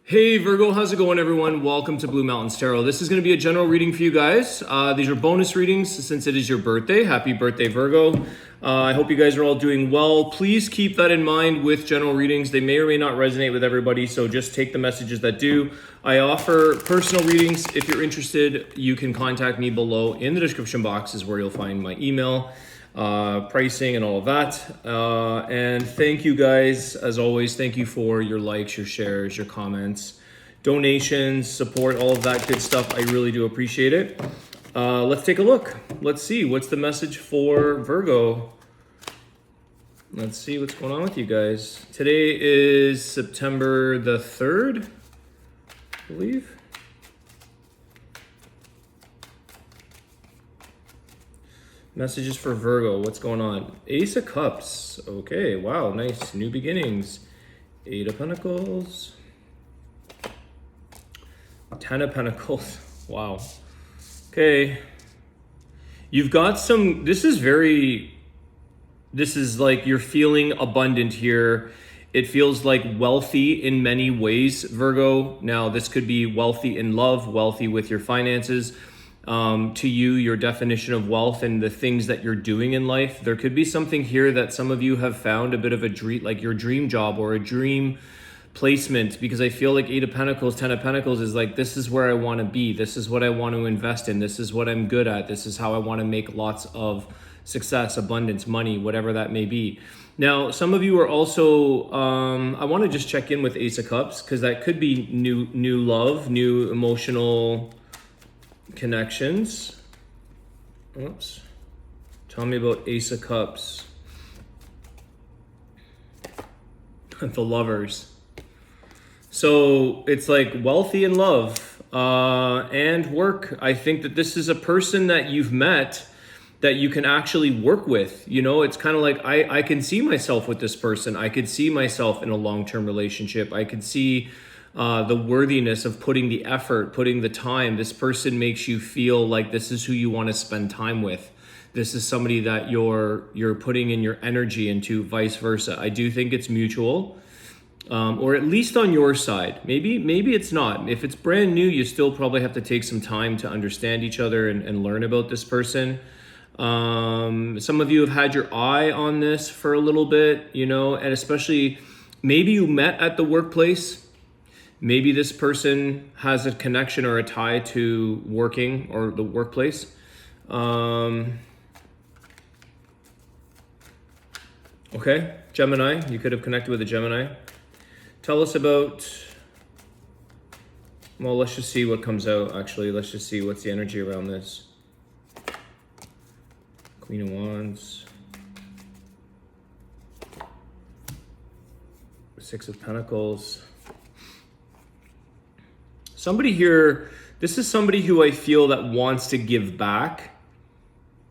Hey Virgo, how's it going everyone? Welcome to Blue Mountains Tarot. This is going to be a general reading for you guys. These are bonus readings since it is your birthday. Happy birthday, Virgo. I hope you guys are all doing well. Please keep that in mind with general readings. They may or may not resonate with everybody, so just take the messages that do. I offer personal readings. If you're interested, you can contact me below in the description box is where you'll find my email. Pricing and all of that. And thank you guys, as always. Thank you for your likes, your shares, your comments, donations, support, all of that good stuff. I really do appreciate it. Let's take a look. Let's see what's the message for Virgo. Let's see what's going on with you guys. Today is September the 3rd, I believe. Messages for Virgo, what's going on? Ace of Cups, okay, wow, nice, new beginnings. Eight of Pentacles. 10 of Pentacles, wow. Okay, you've got some, this is like you're feeling abundant here. It feels like wealthy in many ways, Virgo. Now, this could be wealthy in love, wealthy with your finances. To you, your definition of wealth and the things that you're doing in life. There could be something here that some of you have found a bit of a dream, like your dream job or a dream placement, because I feel like 8 of Pentacles, 10 of Pentacles is like, this is where I want to be. This is what I want to invest in. This is what I'm good at. This is how I want to make lots of success, abundance, money, whatever that may be. Now, some of you are also, I want to just check in with Ace of Cups, because that could be new love, new emotional connections. Oops. Tell me about Ace of Cups. The Lovers. So it's like wealthy in love and work. I think that this is a person that you've met that you can actually work with. You know, it's kind of like I can see myself with this person. I could see myself in a long-term relationship. I could see the worthiness of putting the effort, putting the time. This person makes you feel like this is who you want to spend time with. This is somebody that you're putting in your energy into, vice versa. I do think it's mutual, or at least on your side. Maybe it's not. If it's brand new, you still probably have to take some time to understand each other and learn about this person. Some of you have had your eye on this for a little bit, you know, and especially maybe you met at the workplace. Maybe this person has a connection or a tie to working or the workplace. Okay, Gemini, you could have connected with a Gemini. Tell us about, well, let's just see what comes out, actually. Let's just see what's the energy around this. Queen of Wands. Six of Pentacles. Somebody here, this is somebody who I feel that wants to give back.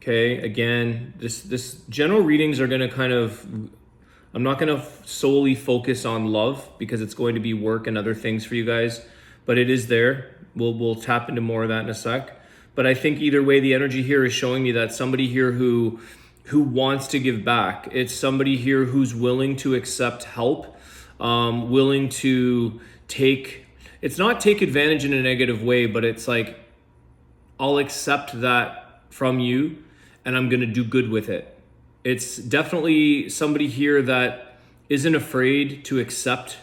Okay, again, this general readings are going to kind of, I'm not going to solely focus on love because it's going to be work and other things for you guys, but it is there. We'll tap into more of that in a sec. But I think either way, the energy here is showing me that somebody here who wants to give back. It's somebody here who's willing to accept help, willing to take, it's not take advantage in a negative way, but it's like, I'll accept that from you and I'm going to do good with it. It's definitely somebody here that isn't afraid to accept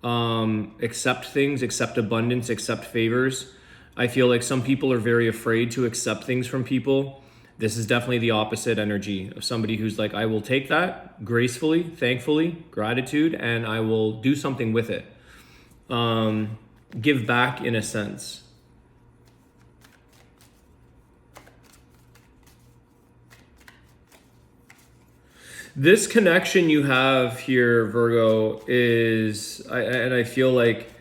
things, accept abundance, accept favors. I feel like some people are very afraid to accept things from people. This is definitely the opposite energy of somebody who's like, I will take that gracefully, thankfully, gratitude, and I will do something with it. Give back in a sense. This connection you have here, Virgo, is, and I feel like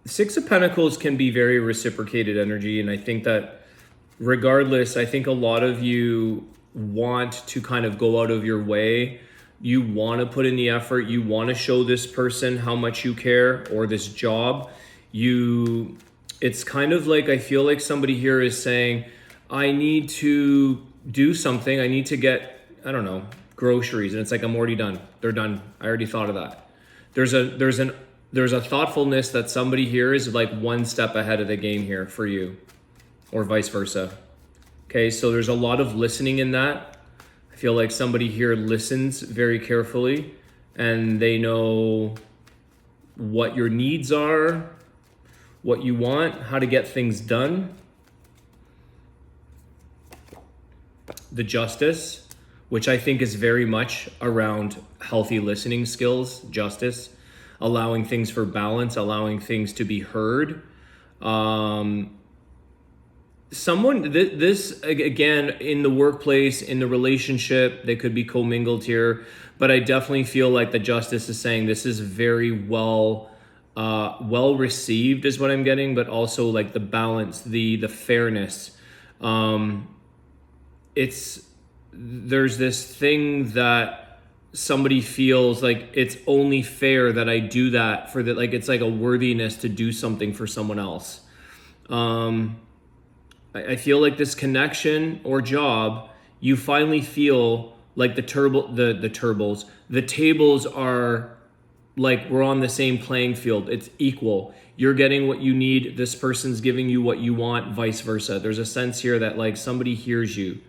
Six of Pentacles can be very reciprocated energy. And I think that regardless, I think a lot of you want to kind of go out of your way. You want to put in the effort. You want to show this person how much you care, or this job. It's kind of like, I feel like somebody here is saying, I need to do something. I need to get, I don't know, groceries. And it's like, I'm already done. They're done. I already thought of that. There's an there's a thoughtfulness that somebody here is like one step ahead of the game here for you, or vice versa. Okay, so there's a lot of listening in that. I feel like somebody here listens very carefully and they know what your needs are, what you want, how to get things done. The Justice, which I think is very much around healthy listening skills, justice, allowing things for balance, allowing things to be heard. This again, in the workplace, in the relationship, they could be commingled here, but I definitely feel like the Justice is saying this is very well received is what I'm getting, but also like the balance, the fairness. There's this thing that somebody feels like it's only fair that I do that for that, like it's like a worthiness to do something for someone else. I feel like this connection or job, you finally feel like the tables are like we're on the same playing field. It's equal. You're getting what you need. This person's giving you what you want, vice versa. There's a sense here that like somebody hears you.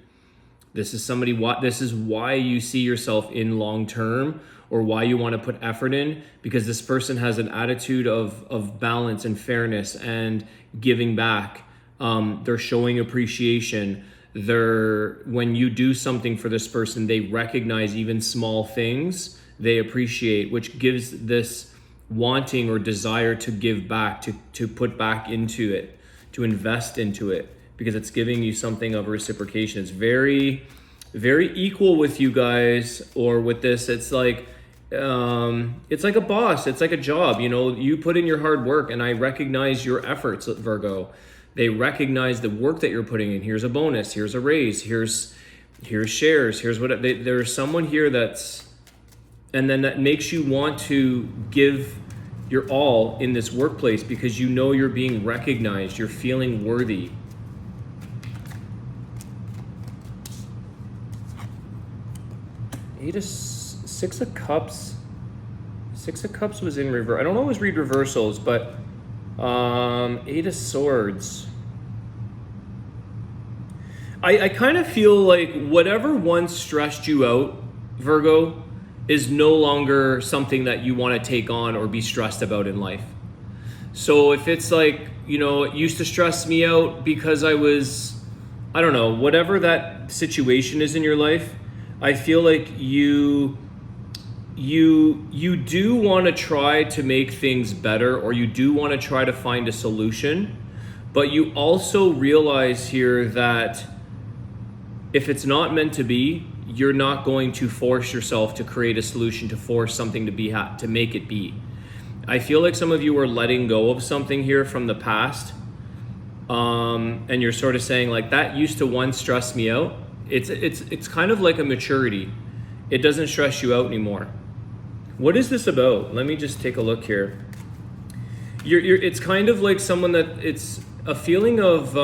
This is why you see yourself in long term, or why you want to put effort in, because this person has an attitude of balance and fairness and giving back. They're showing appreciation. When you do something for this person, they recognize even small things they appreciate, which gives this wanting or desire to give back, to put back into it, to invest into it, because it's giving you something of a reciprocation. It's very, very equal with you guys, or with this. It's like a boss. It's like a job. You put in your hard work, and I recognize your efforts, Virgo. They recognize the work that you're putting in. Here's a bonus. Here's a raise. Here's shares. Here's what there's someone here and then that makes you want to give your all in this workplace because you know you're being recognized. You're feeling worthy. Six of Cups. Six of Cups was in reverse. I don't always read reversals, but Eight of Swords. I kind of feel like whatever once stressed you out, Virgo, is no longer something that you want to take on or be stressed about in life. So if it's like, it used to stress me out because I don't know, whatever that situation is in your life, I feel like you do want to try to make things better, or you do want to try to find a solution, but you also realize here that if it's not meant to be, you're not going to force yourself to create a solution, to force something to make it be. I feel like some of you are letting go of something here from the past, and you're sort of saying like, that used to once stress me out. It's kind of like a maturity. It doesn't stress you out anymore. What is this about? Let me just take a look here. It's kind of like someone that it's a feeling of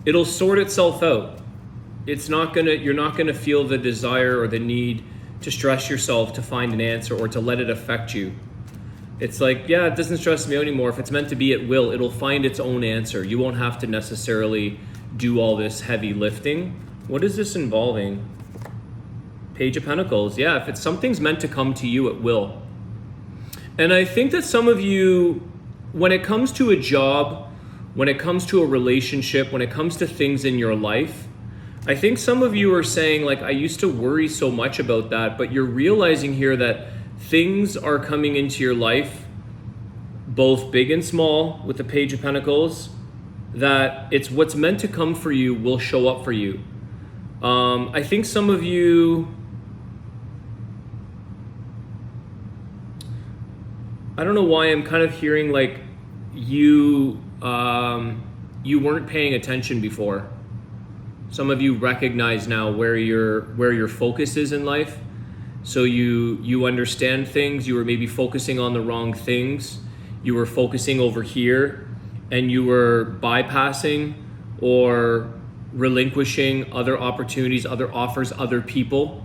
it'll sort itself out. You're not gonna feel the desire or the need to stress yourself to find an answer or to let it affect you. It's like, yeah, it doesn't stress me out anymore. If it's meant to be, it will. It'll find its own answer. You won't have to necessarily do all this heavy lifting. What is this involving? Page of Pentacles. Yeah, if something's meant to come to you, it will. And I think that some of you, when it comes to a job, when it comes to a relationship, when it comes to things in your life, I think some of you are saying like, I used to worry so much about that, but you're realizing here that things are coming into your life, both big and small, with the Page of Pentacles, that it's what's meant to come for you will show up for you. I think some of you, I don't know why I'm kind of hearing like you weren't paying attention before. Some of you recognize now where your focus is in life. So you understand things. You were maybe focusing on the wrong things. You were focusing over here, and you were bypassing or relinquishing other opportunities, other offers, other people.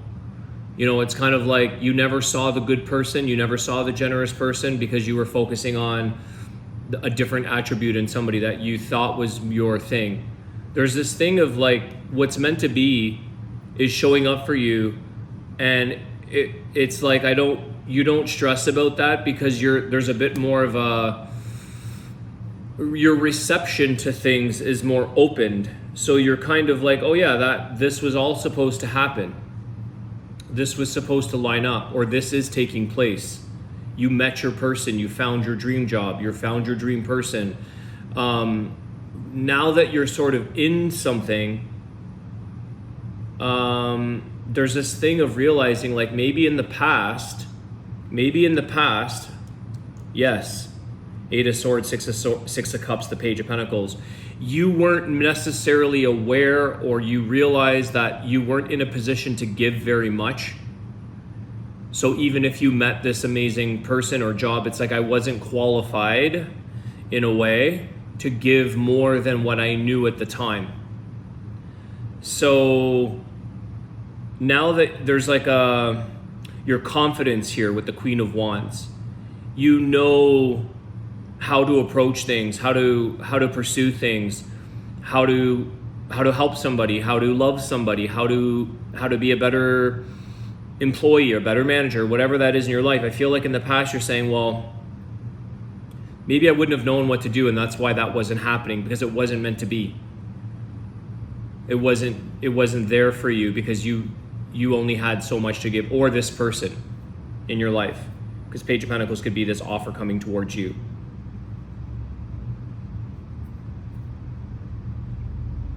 You know, it's kind of like you never saw the good person, you never saw the generous person because you were focusing on a different attribute in somebody that you thought was your thing. There's this thing of like what's meant to be is showing up for you, and it's like you don't stress about that because there's a bit more of your reception to things is more opened. So you're kind of like, oh yeah, that this was all supposed to happen. This was supposed to line up, or this is taking place. You met your person, you found your dream job, you found your dream person. Now that you're sort of in something, there's this thing of realizing like maybe in the past, yes, Eight of Swords, Six of Cups, the Page of Pentacles, you weren't necessarily aware, or you realized that you weren't in a position to give very much. So even if you met this amazing person or job, it's like I wasn't qualified in a way to give more than what I knew at the time. So now that there's like your confidence here with the Queen of Wands, you know how to approach things, how to pursue things, how to help somebody, how to love somebody, how to be a better employee or better manager, whatever that is in your life. I feel like in the past you're saying, well, maybe I wouldn't have known what to do, and that's why that wasn't happening, because it wasn't meant to be. It wasn't there for you because you only had so much to give, or this person in your life, because Page of Pentacles could be this offer coming towards you.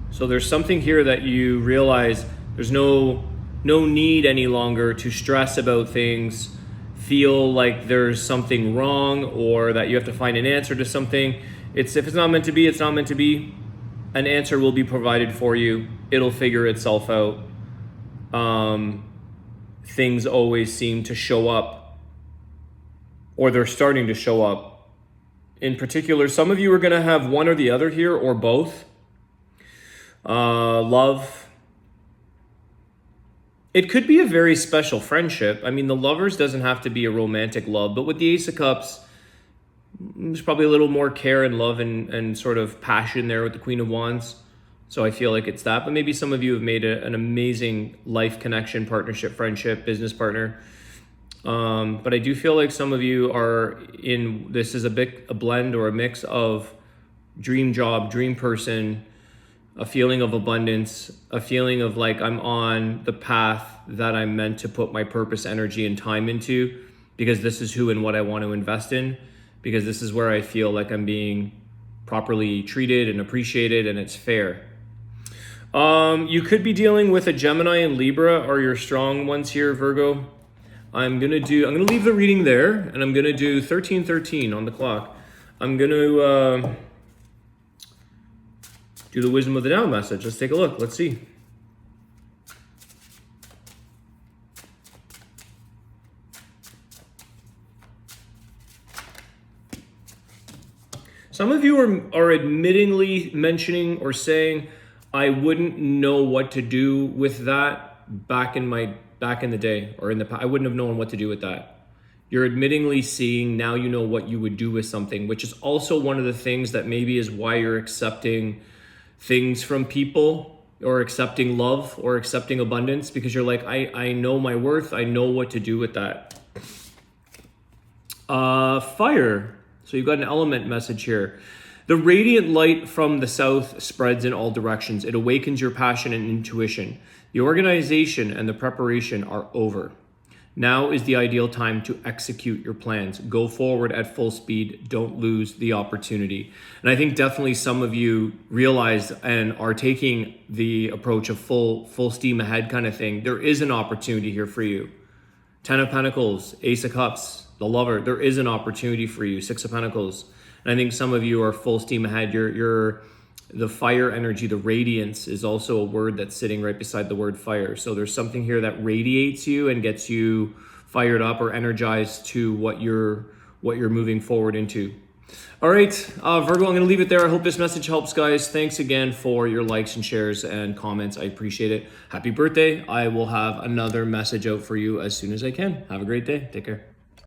So there's something here that you realize there's no need any longer to stress about things, feel like there's something wrong, or that you have to find an answer to something. If it's not meant to be, it's not meant to be. An answer will be provided for you. It'll figure itself out. Things always seem to show up, or they're starting to show up. In particular, some of you are going to have one or the other here, or both. Love. It could be a very special friendship. I mean, the Lovers doesn't have to be a romantic love, but with the Ace of Cups, there's probably a little more care and love and sort of passion there with the Queen of Wands. So I feel like it's that. But maybe some of you have made an amazing life connection, partnership, friendship, business partner. But I do feel like some of you are in, this is a blend or a mix of dream job, dream person, a feeling of abundance, a feeling of like I'm on the path that I'm meant to put my purpose, energy, and time into, because this is who and what I want to invest in, because this is where I feel like I'm being properly treated and appreciated, and it's fair. You could be dealing with a Gemini and Libra are your strong ones here, Virgo. I'm gonna leave the reading there, and I'm gonna do 1313 on the clock. I'm gonna do the Wisdom of the Now message. Let's take a look. Let's see. Some of you are admittingly mentioning or saying, I wouldn't know what to do with that back in the day, or in the past. I wouldn't have known what to do with that. You're admittingly seeing now you know what you would do with something, which is also one of the things that maybe is why you're accepting things from people, or accepting love, or accepting abundance, because you're like, I know my worth. I know what to do with that. Fire. So you've got an element message here. The radiant light from the south spreads in all directions. It awakens your passion and intuition. The organization and the preparation are over. Now is the ideal time to execute your plans. Go forward at full speed. Don't lose the opportunity. And I think definitely some of you realize and are taking the approach of full steam ahead kind of thing. There is an opportunity here for you. 10 of Pentacles, Ace of Cups, the Lover. There is an opportunity for you. 6 of Pentacles. And I think some of you are full steam ahead. You're the fire energy, the radiance is also a word that's sitting right beside the word fire. So there's something here that radiates you and gets you fired up or energized to what you're moving forward into. All right, Virgo, I'm going to leave it there. I hope this message helps, guys. Thanks again for your likes and shares and comments. I appreciate it. Happy birthday. I will have another message out for you as soon as I can. Have a great day. Take care.